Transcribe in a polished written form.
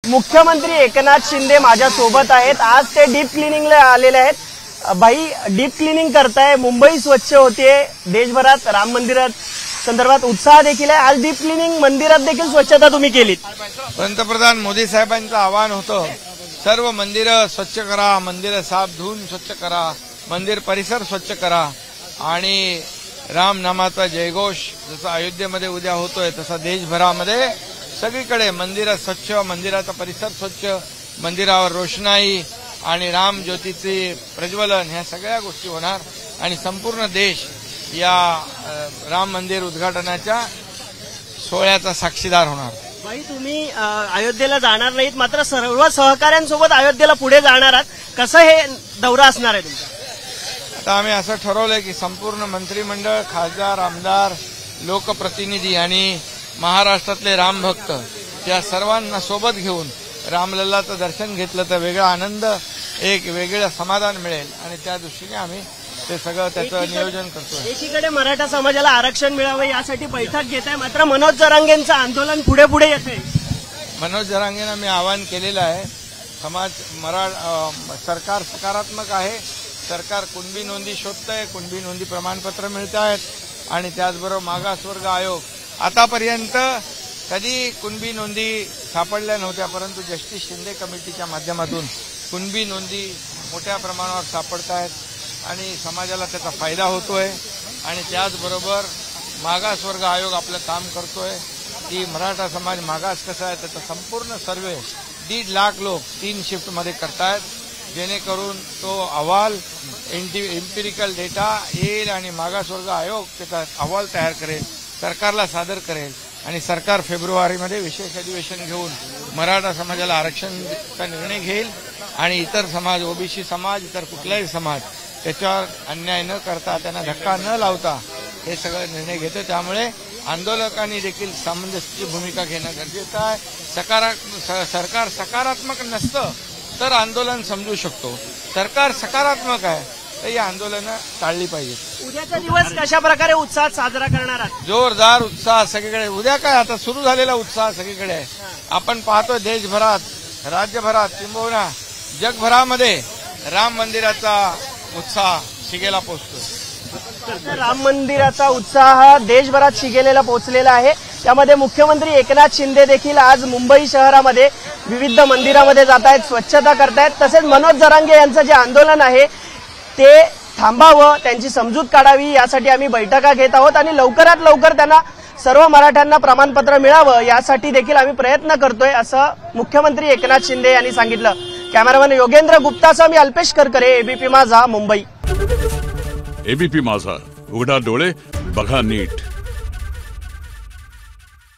मुख्यमंत्री एकनाथ शिंदे माझ्या सोबत आहेत। आज ते डीप क्लिनिंगला आलेले आहेत। भाई, डीप क्लिनिंग करताय, मुंबई स्वच्छ होते, देशभरात राम मंदिरात संदर्भात उत्साह देखील आहे। आज डीप क्लिनिंग मंदिरात देखील स्वच्छता तुम्ही केलीत। पंतप्रधान मोदी साहेबांचं आवाहन होतं, सर्व मंदिरं स्वच्छ करा, मंदिरं साफ धुवून स्वच्छ करा, मंदिर परिसर स्वच्छ करा आणि राम नामाचा जयघोष जसा अयोध्येमध्ये उद्या होतोय तसा देशभरामध्ये सगळीकडे मंदिरं स्वच्छ, मंदिराचा परिसर स्वच्छ, मंदिरावर रोषणाई आणि राम ज्योतीचे प्रज्वलन ह्या सगळ्या गोष्टी होणार आणि संपूर्ण देश या राम मंदिर उद्घाटनाच्या सोहळ्याचा साक्षीदार होणार। भाई, तुम्ही अयोध्येला जाणार नाहीत, मात्र सर्व सहकाऱ्यांसोबत अयोध्येला पुढे जाणार आहात। कसं हे दौरा असणार आहे तुमचा? आता आम्ही असं ठरवलंय की संपूर्ण मंत्रिमंडळ, खासदार, आमदार, लोकप्रतिनिधी आणि महाराष्ट्रातले रामभक्त त्या सर्वांना सोबत घेऊन रामलल्लाचं दर्शन घेतलं तर वेगळा आनंद, एक वेगळं समाधान मिळेल आणि त्या दृष्टीने आम्ही ते सगळं त्याचं नियोजन करतोय। एकीकडे मराठा समाजाला आरक्षण मिळावं यासाठी बैठक घेत आहे, मात्र मनोज जरांगेंचं आंदोलन पुढे पुढे येते। मनोज जरांगेंना मी आवाहन केलेलं आहे, सरकार सकारात्मक आहे, सरकार कुणबी नोंदी शोधतंय, कुणबी नोंदी प्रमाणपत्र मिळत आहेत आणि त्याचबरोबर मागासवर्ग आयोग आतापर्यंत कधी कुणबी नोंदी सापडल्या नव्हत्या, परंतु जस्टिस शिंदे कमिटीच्या माध्यमातून कुणबी नोंदी मोठ्या प्रमाणावर सापडत आहेत आणि समाजाला त्याचा फायदा होतोय आणि त्याचबरोबर मागासवर्ग आयोग आपलं काम करतोय की मराठा समाज मागास कसा आहे त्याचा संपूर्ण सर्वे 1.5 लाख लोक 3 शिफ्टमध्ये करतायत, जेणेकरून तो अहवाल एम्पिरिकल डेटा येईल आणि मागासवर्ग आयोग त्याचा अहवाल तयार करेल, सरकारला सादर करेल आणि सरकार फेब्रुवारीमध्ये विशेष अधिवेशन घेऊन मराठा समाजाला आरक्षणाचा निर्णय घेईल आणि इतर समाज, ओबीसी समाज, इतर कुठलाही समाज त्याच्यावर अन्याय न करता, त्यांना धक्का न लावता हे सगळे निर्णय घेतो। त्यामुळे आंदोलकांनी देखील सामंजस्याची भूमिका घेणं गरजेचं आहे। सरकार सकारात्मक नसतं तर आंदोलन समजू शकतो, सरकार सकारात्मक आहे तर ही आंदोलनं टाळली पाहिजेत। उद्याचा दिवस कशा प्रकारे उत्साहात साजरा करणार आहात? जोरदार उत्साह सगळीकडे। उद्या काय, आता सुरू झालेला उत्साह सगळीकडे आहे। आपण पाहतोय देशभरात, राज्यभरात, किंबहुना जगभरामध्ये राम मंदिराचा उत्साह शिगेला पोहोचतोय। राम मंदिराचा उत्साह देशभरात शिगेलेला पोहोचलेला आहे। त्यामध्ये मुख्यमंत्री एकनाथ शिंदे देखील आज मुंबई शहरामध्ये विविध मंदिरामध्ये जात आहेत, स्वच्छता करतायत। तसेच मनोज जरांगे यांचं जे आंदोलन आहे ते थांबावं, त्यांची समजूत काढावी यासाठी आम्ही बैठका घेत आहोत आणि लवकरात लवकर त्यांना सर्व मराठ्यांना प्रमाणपत्र मिळावं यासाठी देखील आम्ही प्रयत्न करतोय, असं मुख्यमंत्री एकनाथ शिंदे यांनी सांगितलं। कॅमेरामॅन योगेंद्र गुप्तासह मी अल्पेश करकरे, एबीपी माझा, मुंबई। एबीपी माझा, उघडा डोळे बघा नीट।